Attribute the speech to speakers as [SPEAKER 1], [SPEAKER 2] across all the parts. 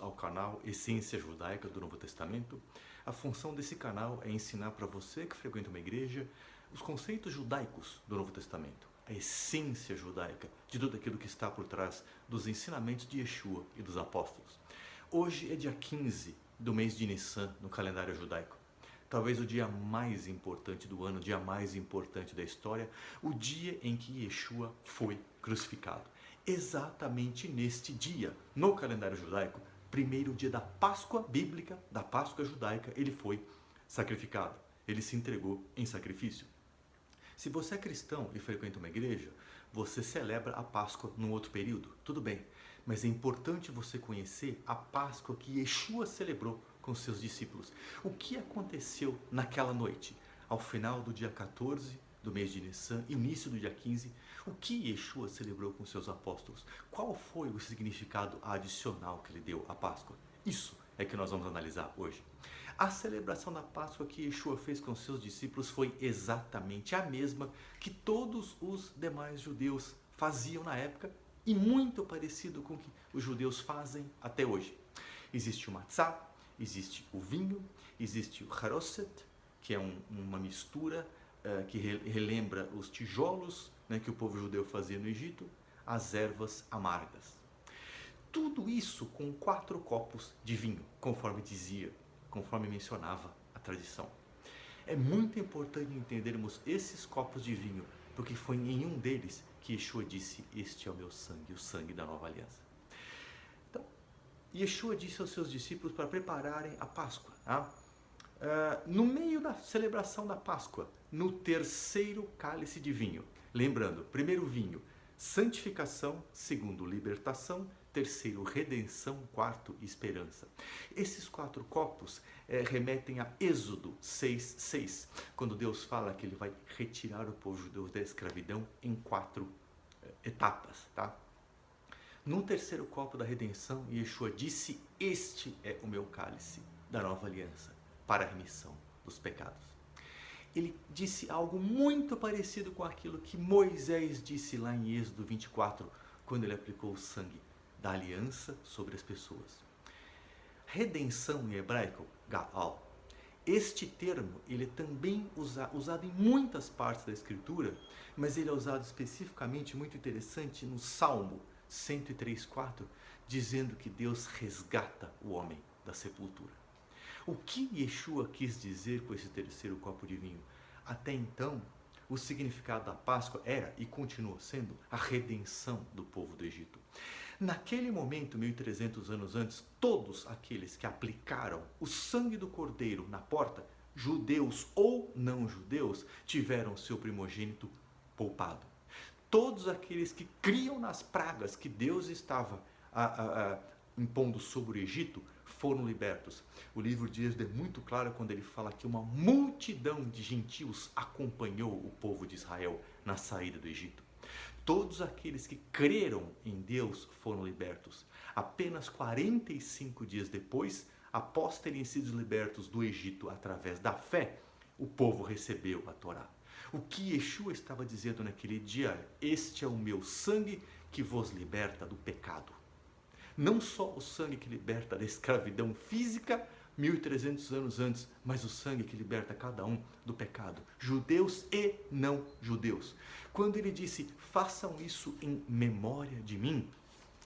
[SPEAKER 1] ao canal Essência Judaica do Novo Testamento. A função desse canal é ensinar para você que frequenta uma igreja os conceitos judaicos do Novo Testamento, a essência judaica de tudo aquilo que está por trás dos ensinamentos de Yeshua e dos apóstolos. Hoje é dia 15 do mês de Nissan no calendário judaico. Talvez o dia mais importante do ano, o dia mais importante da história, o dia em que Yeshua foi crucificado. Exatamente neste dia, no calendário judaico, primeiro dia da Páscoa bíblica, da Páscoa judaica, ele foi sacrificado. Ele se entregou em sacrifício. Se você é cristão e frequenta uma igreja, você celebra a Páscoa num outro período, tudo bem. Mas é importante você conhecer a Páscoa que Yeshua celebrou com seus discípulos. O que aconteceu naquela noite? Ao final do dia 14 do mês de Nissan, início do dia 15, o que Yeshua celebrou com seus apóstolos? Qual foi o significado adicional que ele deu à Páscoa? Isso é que nós vamos analisar hoje. A celebração da Páscoa que Yeshua fez com seus discípulos foi exatamente a mesma que todos os demais judeus faziam na época e muito parecido com o que os judeus fazem até hoje. Existe o matzá, existe o vinho, existe o haroset, que é uma mistura que relembra os tijolos, né, que o povo judeu fazia no Egito, as ervas amargas. Tudo isso com 4 copos de vinho, conforme mencionava a tradição. É muito importante entendermos esses copos de vinho, porque foi em um deles que Yeshua disse: "Este é o meu sangue, o sangue da nova aliança". Então, Yeshua disse aos seus discípulos para prepararem a Páscoa. No meio da celebração da Páscoa, no terceiro cálice de vinho, lembrando, primeiro vinho, santificação, segundo, libertação, terceiro, redenção, quarto, esperança. Esses 4 copos remetem a Êxodo 6:6, quando Deus fala que ele vai retirar o povo judeu da escravidão em 4 etapas, tá? No terceiro copo da redenção, Yeshua disse: "Este é o meu cálice da nova aliança para a remissão dos pecados". Ele disse algo muito parecido com aquilo que Moisés disse lá em Êxodo 24, quando ele aplicou o sangue da aliança sobre as pessoas. Redenção em hebraico, Gaal. Este termo ele é também usado em muitas partes da Escritura, mas ele é usado especificamente, muito interessante, no Salmo 103:4, dizendo que Deus resgata o homem da sepultura. O que Yeshua quis dizer com esse terceiro copo de vinho? Até então, o significado da Páscoa era e continua sendo a redenção do povo do Egito. Naquele momento, 1300 anos antes, todos aqueles que aplicaram o sangue do cordeiro na porta, judeus ou não judeus, tiveram seu primogênito poupado. Todos aqueles que criam nas pragas que Deus estava impondo sobre o Egito foram libertos. O livro de Êxodo é muito claro quando ele fala que uma multidão de gentios acompanhou o povo de Israel na saída do Egito. Todos aqueles que creram em Deus foram libertos. Apenas 45 dias depois, após terem sido libertos do Egito através da fé, o povo recebeu a Torá. O que Yeshua estava dizendo naquele dia: "Este é o meu sangue que vos liberta do pecado". Não só o sangue que liberta da escravidão física 1300 anos antes, mas o sangue que liberta cada um do pecado, judeus e não judeus. Quando ele disse: "Façam isso em memória de mim",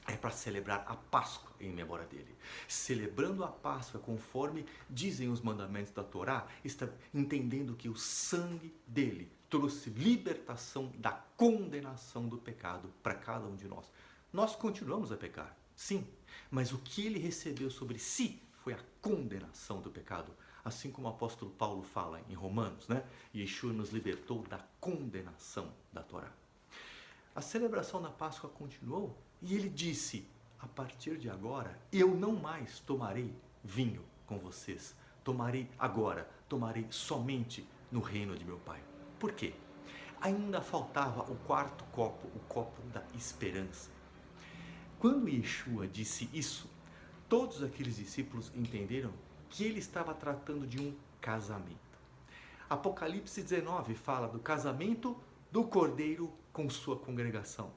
[SPEAKER 1] é para celebrar a Páscoa em memória dele. Celebrando a Páscoa conforme dizem os mandamentos da Torá, está entendendo que o sangue dele trouxe libertação da condenação do pecado para cada um de nós. Nós continuamos a pecar, sim, mas o que ele recebeu sobre si foi a condenação do pecado. Assim como o apóstolo Paulo fala em Romanos, né? Yeshua nos libertou da condenação da Torá. A celebração da Páscoa continuou e ele disse: "A partir de agora, eu não mais tomarei vinho com vocês. Tomarei somente no reino de meu Pai". Por quê? Ainda faltava o 4º copo, o copo da esperança. Quando Yeshua disse isso, todos aqueles discípulos entenderam que ele estava tratando de um casamento. Apocalipse 19 fala do casamento do Cordeiro com sua congregação.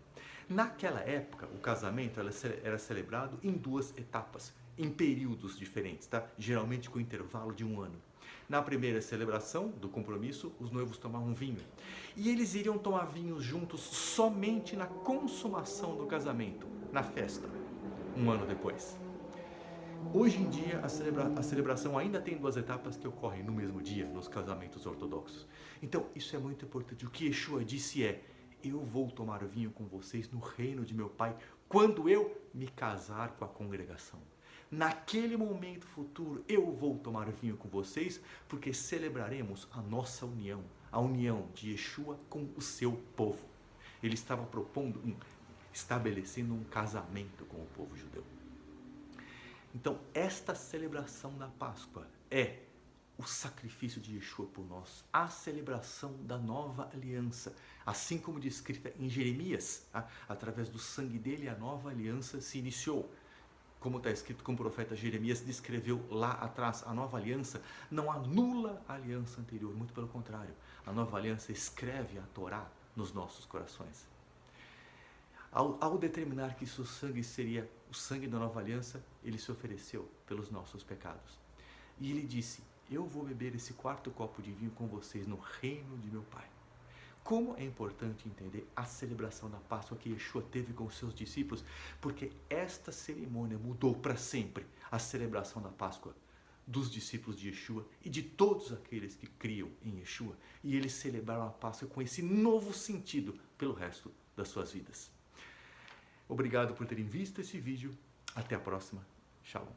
[SPEAKER 1] Naquela época, o casamento era celebrado em 2 etapas. em períodos diferentes, tá? Geralmente com intervalo de 1 ano. Na primeira celebração do compromisso, os noivos tomavam vinho. E eles iriam tomar vinho juntos somente na consumação do casamento, na festa, 1 ano depois. Hoje em dia, a celebração ainda tem 2 etapas que ocorrem no mesmo dia, nos casamentos ortodoxos. Então, isso é muito importante. O que Yeshua disse é: eu vou tomar vinho com vocês no reino de meu Pai, quando eu me casar com a congregação. Naquele momento futuro, eu vou tomar vinho com vocês, porque celebraremos a nossa união, a união de Yeshua com o seu povo. Ele estava estabelecendo um casamento com o povo judeu. Então, esta celebração da Páscoa é o sacrifício de Yeshua por nós, a celebração da nova aliança, assim como descrita em Jeremias, através do sangue dele a nova aliança se iniciou. Como está escrito, como o profeta Jeremias descreveu lá atrás, a nova aliança não anula a aliança anterior, muito pelo contrário, a nova aliança escreve a Torá nos nossos corações. Ao determinar que seu sangue seria o sangue da nova aliança, ele se ofereceu pelos nossos pecados. E ele disse: eu vou beber esse 4º copo de vinho com vocês no reino de meu Pai. Como é importante entender a celebração da Páscoa que Yeshua teve com os seus discípulos, porque esta cerimônia mudou para sempre a celebração da Páscoa dos discípulos de Yeshua e de todos aqueles que criam em Yeshua. E eles celebraram a Páscoa com esse novo sentido pelo resto das suas vidas. Obrigado por terem visto esse vídeo. Até a próxima. Shalom.